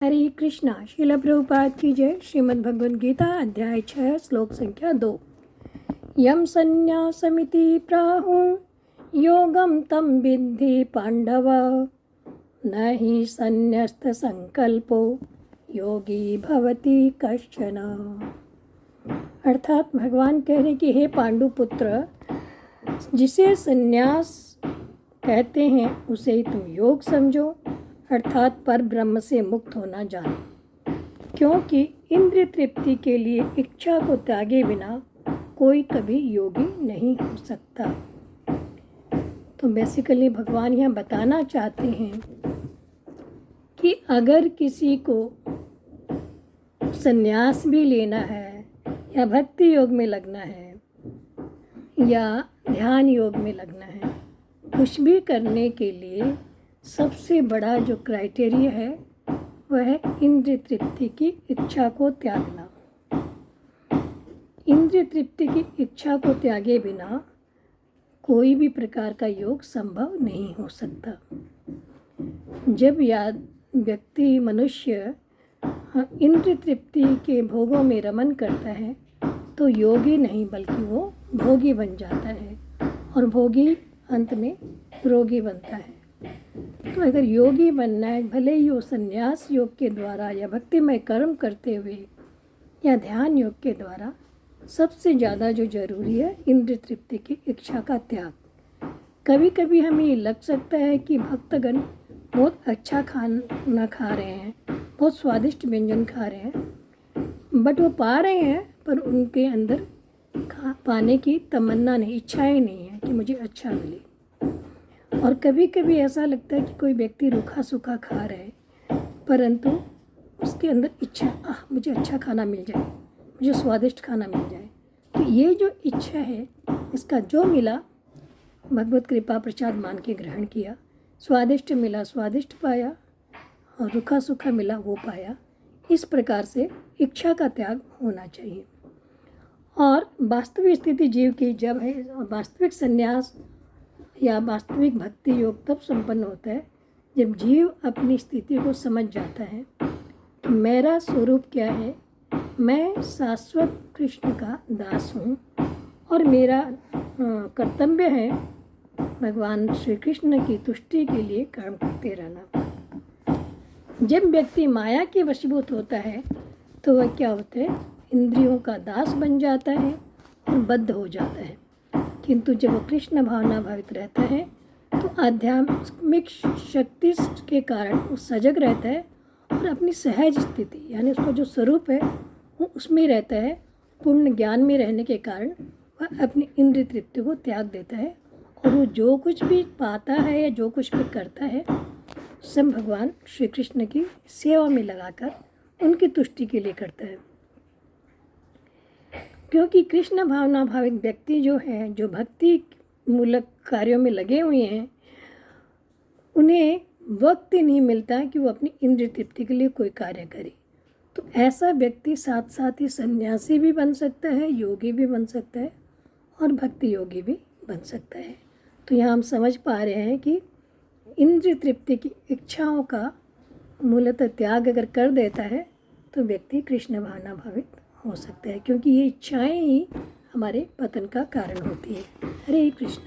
हरे कृष्णा। श्रील प्रभुपाद की जय। श्रीमद् भगवद गीता अध्याय 6 श्लोक संख्या 2। यम संन्यासमिति प्राहु योगम तम विद्धि पांडव न ही संन्यस्त संकल्पो योगी भवति कश्चन। अर्थात भगवान कह रहे कि हे पांडुपुत्र, जिसे संन्यास कहते हैं उसे ही तुम योग समझो, अर्थात पर ब्रह्म से मुक्त होना जानो, क्योंकि इंद्रिय तृप्ति के लिए इच्छा को त्यागे बिना कोई कभी योगी नहीं हो सकता। तो बेसिकली भगवान यहाँ बताना चाहते हैं कि अगर किसी को संन्यास भी लेना है या भक्ति योग में लगना है या ध्यान योग में लगना है, कुछ भी करने के लिए सबसे बड़ा जो क्राइटेरिया है वह है इंद्रिय तृप्ति की इच्छा को त्यागना। इंद्रिय तृप्ति की इच्छा को त्यागे बिना कोई भी प्रकार का योग संभव नहीं हो सकता। जब व्यक्ति मनुष्य इंद्रिय तृप्ति के भोगों में रमन करता है तो योगी नहीं बल्कि वो भोगी बन जाता है, और भोगी अंत में रोगी बनता है। तो अगर योगी बनना है, भले ही वो संन्यास योग के द्वारा या भक्तिमय कर्म करते हुए या ध्यान योग के द्वारा, सबसे ज़्यादा जो जरूरी है इंद्रिय तृप्ति की इच्छा का त्याग। कभी कभी हमें ये लग सकता है कि भक्तगण बहुत अच्छा खाना खा रहे हैं, बहुत स्वादिष्ट व्यंजन खा रहे हैं, बट वो पा रहे हैं पर उनके अंदर पाने की तमन्ना नहीं, इच्छाएं नहीं है कि मुझे अच्छा मिले। और कभी कभी ऐसा लगता है कि कोई व्यक्ति रूखा सूखा खा रहा है परंतु उसके अंदर इच्छा, मुझे अच्छा खाना मिल जाए, मुझे स्वादिष्ट खाना मिल जाए। तो ये जो इच्छा है, इसका जो मिला भगवत कृपा प्रसाद मान के ग्रहण किया। स्वादिष्ट मिला स्वादिष्ट पाया, और रूखा सूखा मिला वो पाया। इस प्रकार से इच्छा का त्याग होना चाहिए। और वास्तविक स्थिति जीव की जब है, वास्तविक संन्यास या वास्तविक भक्ति योग तब संपन्न होता है जब जीव अपनी स्थिति को समझ जाता है कि मेरा स्वरूप क्या है, मैं शाश्वत कृष्ण का दास हूँ और मेरा कर्तव्य है भगवान श्री कृष्ण की तुष्टि के लिए कर्म करते रहना। जब व्यक्ति माया के वशीभूत होता है तो वह क्या होता है, इंद्रियों का दास बन जाता है और बद्ध हो जाता है। किंतु जब वो कृष्ण भावना भावित रहता है तो आध्यात्मिक शक्ति के कारण वो सजग रहता है और अपनी सहज स्थिति यानी उसका जो स्वरूप है वो उसमें रहता है। पूर्ण ज्ञान में रहने के कारण वह अपनी इंद्रिय तृप्ति को त्याग देता है, और वो जो कुछ भी पाता है या जो कुछ भी करता है सब भगवान श्री कृष्ण की सेवा में लगाकर उनकी तुष्टि के लिए करता है। क्योंकि कृष्ण भावना भाविक व्यक्ति जो है, जो भक्ति मूलक कार्यों में लगे हुए हैं, उन्हें वक्त ही नहीं मिलता कि वो अपनी इंद्रिय तृप्ति के लिए कोई कार्य करे। तो ऐसा व्यक्ति साथ साथ ही सन्यासी भी बन सकता है, योगी भी बन सकता है और भक्ति योगी भी बन सकता है। तो यहाँ हम समझ पा रहे हैं कि इंद्रिय तृप्ति की इच्छाओं का मूलतः त्याग अगर कर देता है तो व्यक्ति कृष्ण भावना भावित हो सकता है, क्योंकि ये इच्छाएं ही हमारे पतन का कारण होती है। हरे कृष्ण।